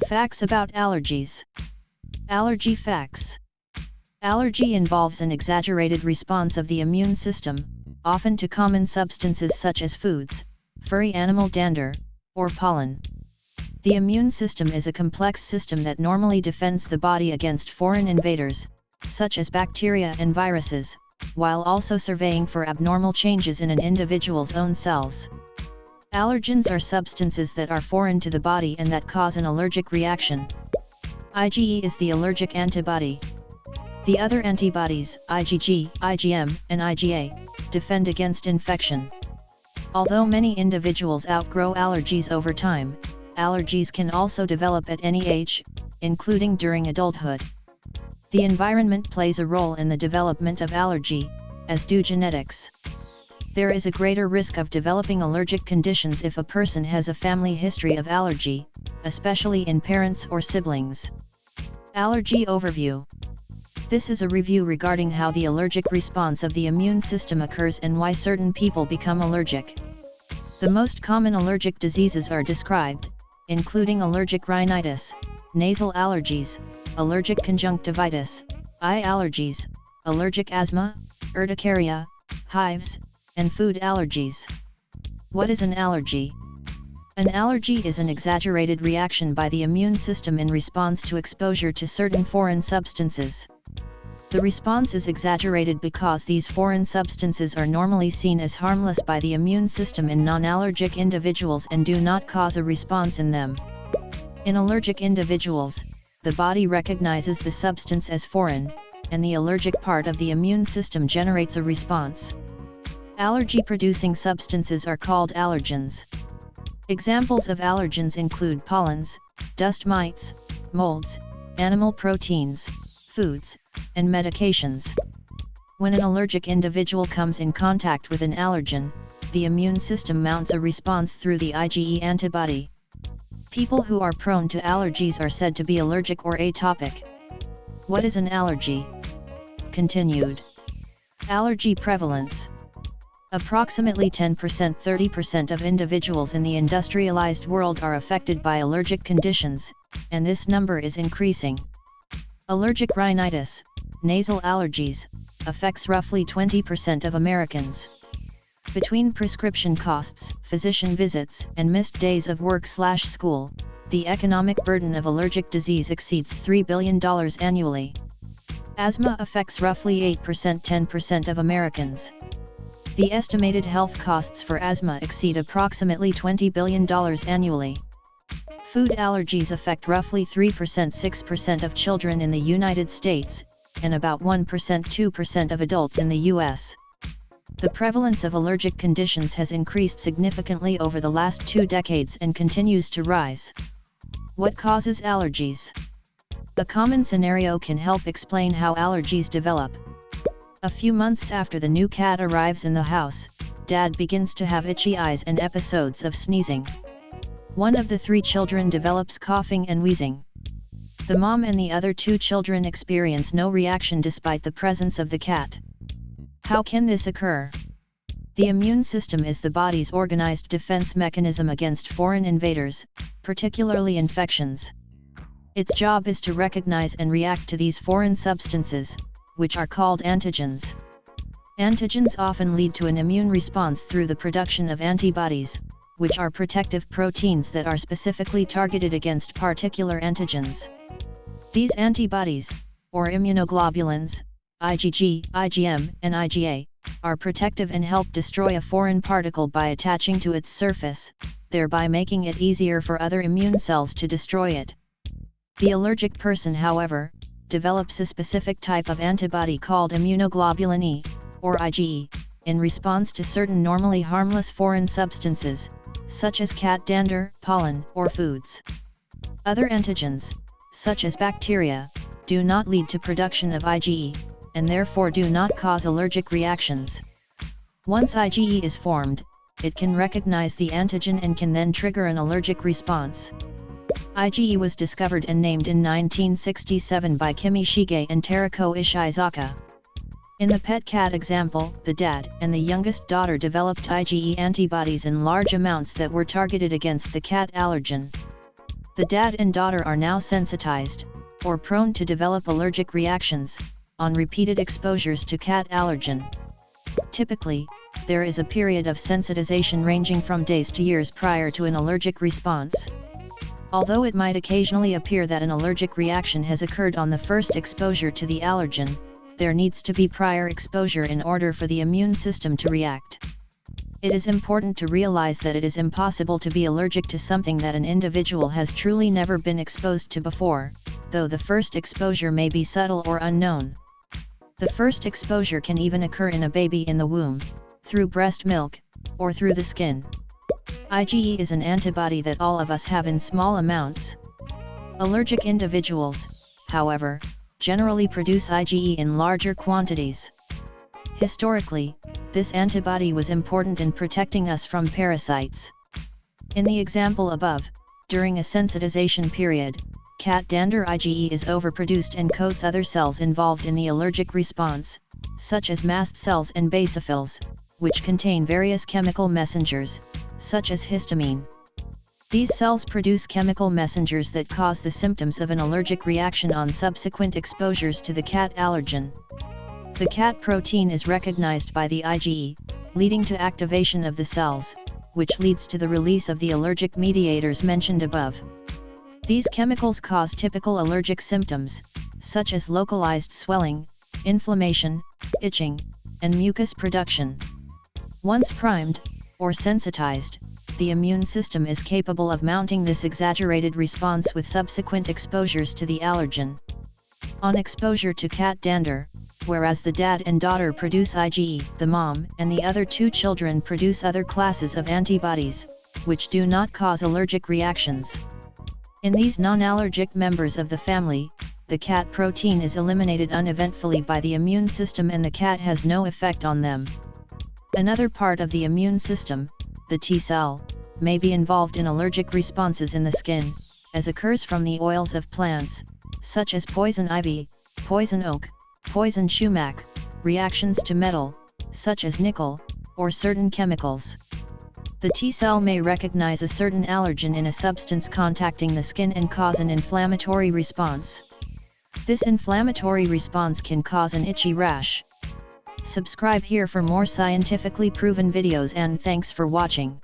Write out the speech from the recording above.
Facts about allergies. Allergy facts. Allergy involves an exaggerated response of the immune system, often to common substances such as foods, furry animal dander, or pollen. The immune system is a complex system that normally defends the body against foreign invaders, such as bacteria and viruses, while also surveying for abnormal changes in an individual's own cells. Allergens are substances that are foreign to the body and that cause an allergic reaction. IgE is the allergic antibody. The other antibodies, IgG, IgM, and IgA, defend against infection. Although many individuals outgrow allergies over time, allergies can also develop at any age, including during adulthood. The environment plays a role in the development of allergy, as do genetics. There is a greater risk of developing allergic conditions if a person has a family history of allergy, especially in parents or siblings. Allergy Overview. This is a review regarding how the allergic response of the immune system occurs and why certain people become allergic. The most common allergic diseases are described, including allergic rhinitis, nasal allergies, allergic conjunctivitis, eye allergies, allergic asthma, urticaria, hives, and food allergies. What is an allergy? An allergy is an exaggerated reaction by the immune system in response to exposure to certain foreign substances. The response is exaggerated because these foreign substances are normally seen as harmless by the immune system in non-allergic individuals and do not cause a response in them. In allergic individuals, the body recognizes the substance as foreign, and the allergic part of the immune system generates a response. Allergy-producing substances are called allergens. Examples of allergens include pollens, dust mites, molds, animal proteins, foods, and medications. When an allergic individual comes in contact with an allergen, the immune system mounts a response through the IgE antibody. People who are prone to allergies are said to be allergic or atopic. What is an allergy? Continued. Allergy prevalence. Approximately 10%–30% of individuals in the industrialized world are affected by allergic conditions, and this number is increasing. Allergic rhinitis, nasal allergies, affects roughly 20% of Americans. Between prescription costs, physician visits, and missed days of work/school, the economic burden of allergic disease exceeds $3 billion annually. Asthma affects roughly 8%–10% of Americans. The estimated health costs for asthma exceed approximately $20 billion annually. Food allergies affect roughly 3%–6% of children in the United States, and about 1%–2% of adults in the US. The prevalence of allergic conditions has increased significantly over the last 2 decades and continues to rise. What causes allergies? A common scenario can help explain how allergies develop. A few months after the new cat arrives in the house, Dad begins to have itchy eyes and episodes of sneezing. One of the 3 children develops coughing and wheezing. The mom and the other 2 children experience no reaction despite the presence of the cat. How can this occur? The immune system is the body's organized defense mechanism against foreign invaders, particularly infections. Its job is to recognize and react to these foreign substances, which are called antigens. Antigens often lead to an immune response through the production of antibodies, which are protective proteins that are specifically targeted against particular antigens. These antibodies, or immunoglobulins, IgG, IgM, and IgA, are protective and help destroy a foreign particle by attaching to its surface, thereby making it easier for other immune cells to destroy it. The allergic person, however, develops a specific type of antibody called immunoglobulin E, or IgE, in response to certain normally harmless foreign substances, such as cat dander, pollen, or foods. Other antigens, such as bacteria, do not lead to production of IgE, and therefore do not cause allergic reactions. Once IgE is formed, it can recognize the antigen and can then trigger an allergic response. IgE was discovered and named in 1967 by Kimi Shige and Terako Ishizaka. In the pet cat example, the dad and the youngest daughter developed IgE antibodies in large amounts that were targeted against the cat allergen. The dad and daughter are now sensitized, or prone to develop allergic reactions, on repeated exposures to cat allergen. Typically, there is a period of sensitization ranging from days to years prior to an allergic response. Although it might occasionally appear that an allergic reaction has occurred on the first exposure to the allergen, there needs to be prior exposure in order for the immune system to react. It is important to realize that it is impossible to be allergic to something that an individual has truly never been exposed to before, though the first exposure may be subtle or unknown. The first exposure can even occur in a baby in the womb, through breast milk, or through the skin. IgE is an antibody that all of us have in small amounts. Allergic individuals, however, generally produce IgE in larger quantities. Historically, this antibody was important in protecting us from parasites. In the example above, during a sensitization period, cat dander IgE is overproduced and coats other cells involved in the allergic response, such as mast cells and basophils, which contain various chemical messengers, such as histamine. These cells produce chemical messengers that cause the symptoms of an allergic reaction on subsequent exposures to the cat allergen. The cat protein is recognized by the IgE, leading to activation of the cells, which leads to the release of the allergic mediators mentioned above. These chemicals cause typical allergic symptoms, such as localized swelling, inflammation, itching, and mucus production. Once primed, or sensitized, the immune system is capable of mounting this exaggerated response with subsequent exposures to the allergen. On exposure to cat dander, whereas the dad and daughter produce IgE, the mom and the other two children produce other classes of antibodies, which do not cause allergic reactions. In these non-allergic members of the family, the cat protein is eliminated uneventfully by the immune system and the cat has no effect on them. Another part of the immune system, the T cell, may be involved in allergic responses in the skin, as occurs from the oils of plants, such as poison ivy, poison oak, poison sumac, reactions to metal, such as nickel, or certain chemicals. The T cell may recognize a certain allergen in a substance contacting the skin and cause an inflammatory response. This inflammatory response can cause an itchy rash. Subscribe here for more scientifically proven videos and thanks for watching.